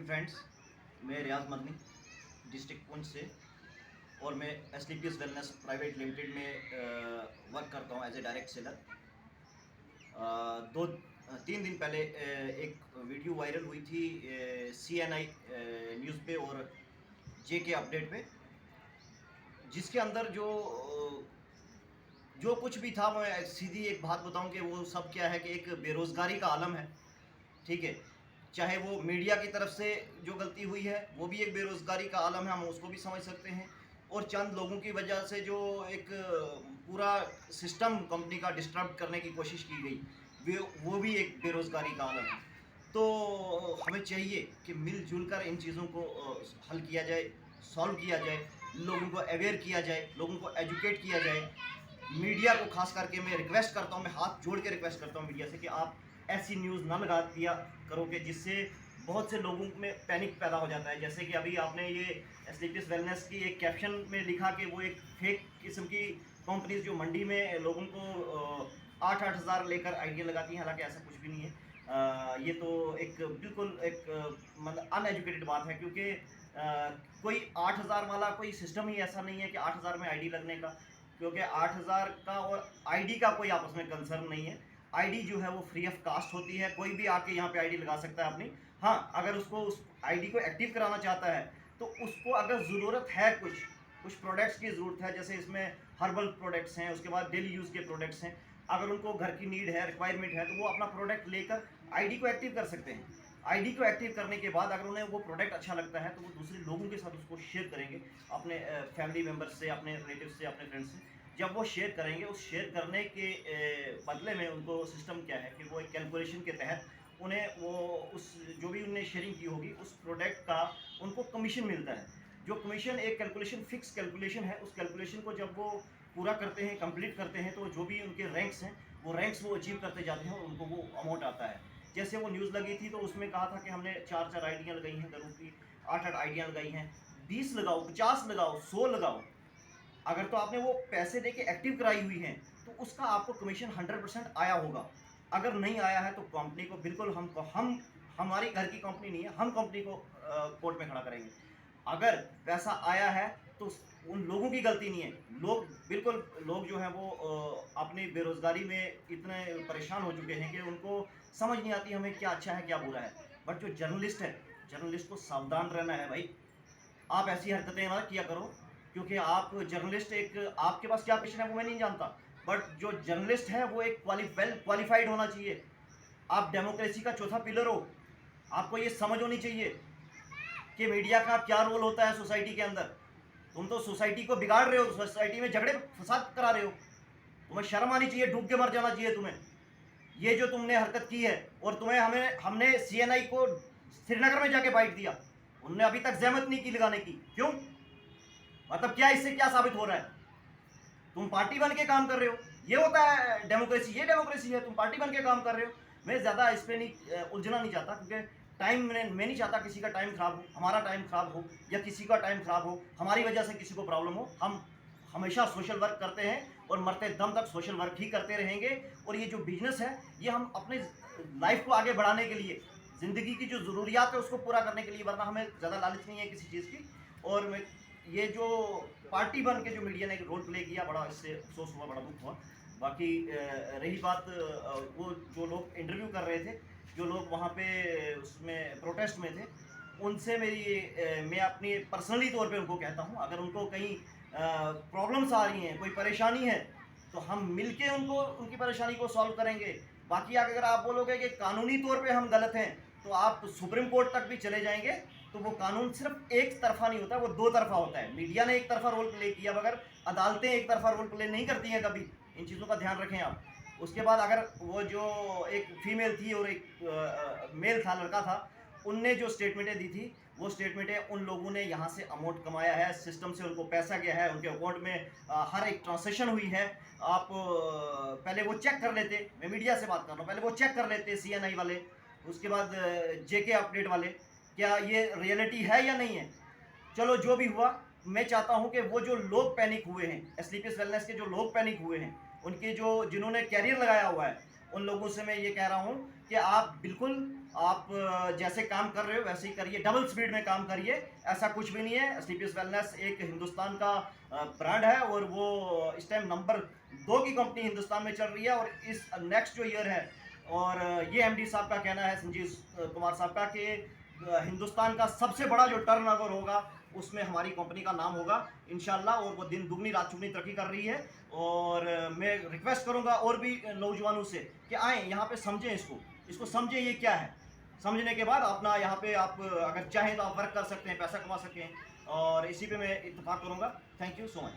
Morning friends. मैं रियाज Madani district Poonch से और मैं एसलीपीएस वेलनेस प्राइवेट लिमिटेड में वर्क करता हूँ एज ए डायरेक्ट सेलर। दो 3 दिन पहले एक वीडियो वायरल हुई थी CNI न्यूज़ पे और JK अपडेट पे, जिसके अंदर जो कुछ भी था, मैं सीधी एक बात बताऊं कि वो सब क्या है कि एक बेरोज़गारी का आलम है। ठीक है, चाहे वो मीडिया की तरफ से जो गलती हुई है वो भी एक बेरोज़गारी का आलम है, हम उसको भी समझ सकते हैं। और चंद लोगों की वजह से जो एक पूरा सिस्टम कंपनी का डिस्टर्ब करने की कोशिश की गई, वो भी एक बेरोज़गारी का आलम है। तो हमें चाहिए कि मिलजुल कर इन चीज़ों को हल किया जाए, सॉल्व किया जाए, लोगों को अवेयर किया जाए, लोगों को एजुकेट किया जाए। मीडिया को खास करके मैं रिक्वेस्ट करता हूँ, मैं हाथ जोड़ के रिक्वेस्ट करता हूँ मीडिया से कि आप ऐसी न्यूज़ ना लगा दिया करो कि जिससे बहुत से लोगों में पैनिक पैदा हो जाता है। जैसे कि अभी आपने ये एसलीपीएस वेलनेस की एक कैप्शन में लिखा कि वो एक फेक किस्म की कंपनीज जो मंडी में लोगों को 8-8 हज़ार लेकर आइडिया लगाती हैं, हालांकि ऐसा कुछ भी नहीं है। ये तो एक बिल्कुल एक मतलब अनएजुकेटेड बात है, क्योंकि कोई 8,000 वाला कोई सिस्टम ही ऐसा नहीं है कि 8,000 में आईडी लगने का, क्योंकि 8,000 का और आईडी का कोई आपस में कंसर्न नहीं है। आईडी जो है वो फ्री ऑफ कास्ट होती है, कोई भी आके यहाँ पे आईडी लगा सकता है अपनी। हाँ, अगर उसको उस आईडी को एक्टिव कराना चाहता है तो उसको अगर ज़रूरत है, कुछ प्रोडक्ट्स की ज़रूरत है, जैसे इसमें हर्बल प्रोडक्ट्स हैं, उसके बाद डेली यूज़ के प्रोडक्ट्स हैं, अगर उनको घर की नीड है, रिक्वायरमेंट है, तो वो अपना प्रोडक्ट लेकर आईडी को एक्टिव कर सकते हैं। आईडी को एक्टिव करने के बाद अगर उन्हें वो प्रोडक्ट अच्छा लगता है तो वो दूसरे लोगों के साथ उसको शेयर करेंगे, अपने फैमिली मेम्बर्स से, अपने रिलेटिव से, अपने फ्रेंड्स से। जब वो शेयर करेंगे, उस शेयर करने के बदले में उनको सिस्टम क्या है कि वो एक कैलकुलेशन के तहत उन्हें वो उस जो भी उन्हें शेयरिंग की होगी उस प्रोडक्ट का उनको कमीशन मिलता है। जो कमीशन एक कैलकुलेशन, फिक्स कैलकुलेशन है, उस कैलकुलेशन को जब वो पूरा करते हैं, कंप्लीट करते हैं, तो जो भी उनके रैंक्स हैं वो रैंक्स वो अचीव करते जाते हैं और उनको वो अमाउंट आता है। जैसे वो न्यूज़ लगी थी तो उसमें कहा था कि हमने 4-4 आईडियाँ लगाई हैं घरों की, 8-8 आईडियाँ लगाई हैं। 20 लगाओ, 50 लगाओ, 100 लगाओ, अगर तो आपने वो पैसे देके एक्टिव कराई हुई हैं तो उसका आपको कमीशन 100% आया होगा। अगर नहीं आया है तो कंपनी को बिल्कुल हम हमारी घर की कंपनी नहीं है, हम कंपनी को कोर्ट में खड़ा करेंगे। अगर पैसा आया है तो उन लोगों की गलती नहीं है। लोग जो हैं वो अपनी बेरोज़गारी में इतने परेशान हो चुके हैं कि उनको समझ नहीं आती हमें क्या अच्छा है, क्या बुरा है। बट जो जर्नलिस्ट है, जर्नलिस्ट को सावधान रहना है भाई। आप ऐसी हरकतें ना किया करो, क्योंकि आप जर्नलिस्ट, एक आपके पास क्या पेशन है वो मैं नहीं जानता, बट जो जर्नलिस्ट है वो एक वेल क्वालिफाइड होना चाहिए। आप डेमोक्रेसी का चौथा पिलर हो, आपको ये समझ होनी चाहिए कि मीडिया का क्या रोल होता है सोसाइटी के अंदर। तुम तो सोसाइटी को बिगाड़ रहे हो, सोसाइटी में झगड़े फसाद करा रहे हो। तुम्हें शर्म आनी चाहिए, डूब के मर जाना चाहिए तुम्हें। ये जो तुमने हरकत की है, और तुम्हें हमने CNI को श्रीनगर में जाके बाइट दिया, उनने अभी तक जहमत नहीं की लगाने की। क्यों? मतलब क्या, इससे क्या साबित हो रहा है? तुम पार्टी बन के काम कर रहे हो, ये होता है डेमोक्रेसी, ये डेमोक्रेसी है, तुम पार्टी बन के काम कर रहे हो। मैं ज़्यादा इस पर नहीं उलझना नहीं चाहता, क्योंकि टाइम मैं नहीं चाहता किसी का टाइम खराब हो, हमारा टाइम खराब हो या किसी का टाइम खराब हो, हमारी वजह से किसी को प्रॉब्लम हो। हम हमेशा सोशल वर्क करते हैं और मरते दम तक सोशल वर्क ही करते रहेंगे। और ये जो बिजनेस है, ये हम अपने लाइफ को आगे बढ़ाने के लिए, ज़िंदगी की जो ज़रूरियात है उसको पूरा करने के लिए, वरना हमें ज़्यादा लालच नहीं है किसी चीज़ की। और मैं ये जो पार्टी बन के जो मीडिया ने एक रोल प्ले किया, बड़ा इससे अफसोस हुआ, बड़ा दुख हुआ। बाकी रही बात वो जो लोग इंटरव्यू कर रहे थे, जो लोग वहाँ पे उसमें प्रोटेस्ट में थे, उनसे मैं अपनी पर्सनली तौर पे उनको कहता हूँ, अगर उनको कहीं प्रॉब्लम्स आ रही हैं, कोई परेशानी है, तो हम मिलके उनको उनकी परेशानी को सॉल्व करेंगे। बाकी अगर आप बोलोगे कि कानूनी तौर पे हम गलत हैं, तो आप सुप्रीम कोर्ट तक भी चले जाएंगे, तो वो कानून सिर्फ एक तरफा नहीं होता, वो दो तरफा होता है। मीडिया ने एक तरफा रोल प्ले किया, मगर अदालतें एक तरफा रोल प्ले नहीं करती हैं कभी। इन चीज़ों का ध्यान रखें आप। उसके बाद अगर वो जो एक फीमेल थी और एक मेल था, लड़का था, उनने जो स्टेटमेंटें दी थी, वो स्टेटमेंटें उन लोगों ने यहाँ से अमाउंट कमाया है, सिस्टम से उनको पैसा गया है, उनके अकाउंट में हर एक ट्रांजेक्शन हुई है। आप पहले वो चेक कर लेते, मैं मीडिया से बात कर रहा हूँ, पहले वो चेक कर लेते CNI वाले, उसके बाद JK अपडेट वाले, क्या ये रियलिटी है या नहीं है। चलो जो भी हुआ, मैं चाहता हूं कि वो जो लोग पैनिक हुए हैं, एसलीपीएस वेलनेस के जो लोग पैनिक हुए हैं, उनके जो जिन्होंने कैरियर लगाया हुआ है, उन लोगों से मैं ये कह रहा हूं कि आप बिल्कुल आप जैसे काम कर रहे हो वैसे ही करिए, डबल स्पीड में काम करिए, ऐसा कुछ भी नहीं है। स्लीपियस वेलनेस एक हिंदुस्तान का ब्रांड है और वो इस टाइम नंबर 2 की कंपनी हिंदुस्तान में चल रही है। और इस नेक्स्ट जो ईयर है, और ये एमडी साहब का कहना है, संजीव कुमार साहब का, कि हिंदुस्तान का सबसे बड़ा जो टर्नओवर होगा उसमें हमारी कंपनी का नाम होगा इंशाल्लाह। और वो दिन दुगनी रात चुगनी तरक्की कर रही है। और मैं रिक्वेस्ट करूंगा और भी नौजवानों से कि आएँ यहाँ पे, समझें इसको समझें ये क्या है। समझने के बाद अपना यहाँ पे आप अगर चाहें तो आप वर्क कर सकते हैं, पैसा कमा सकते हैं। और इसी पे मैं इत्तेफाक करूँगा। Thank you so much.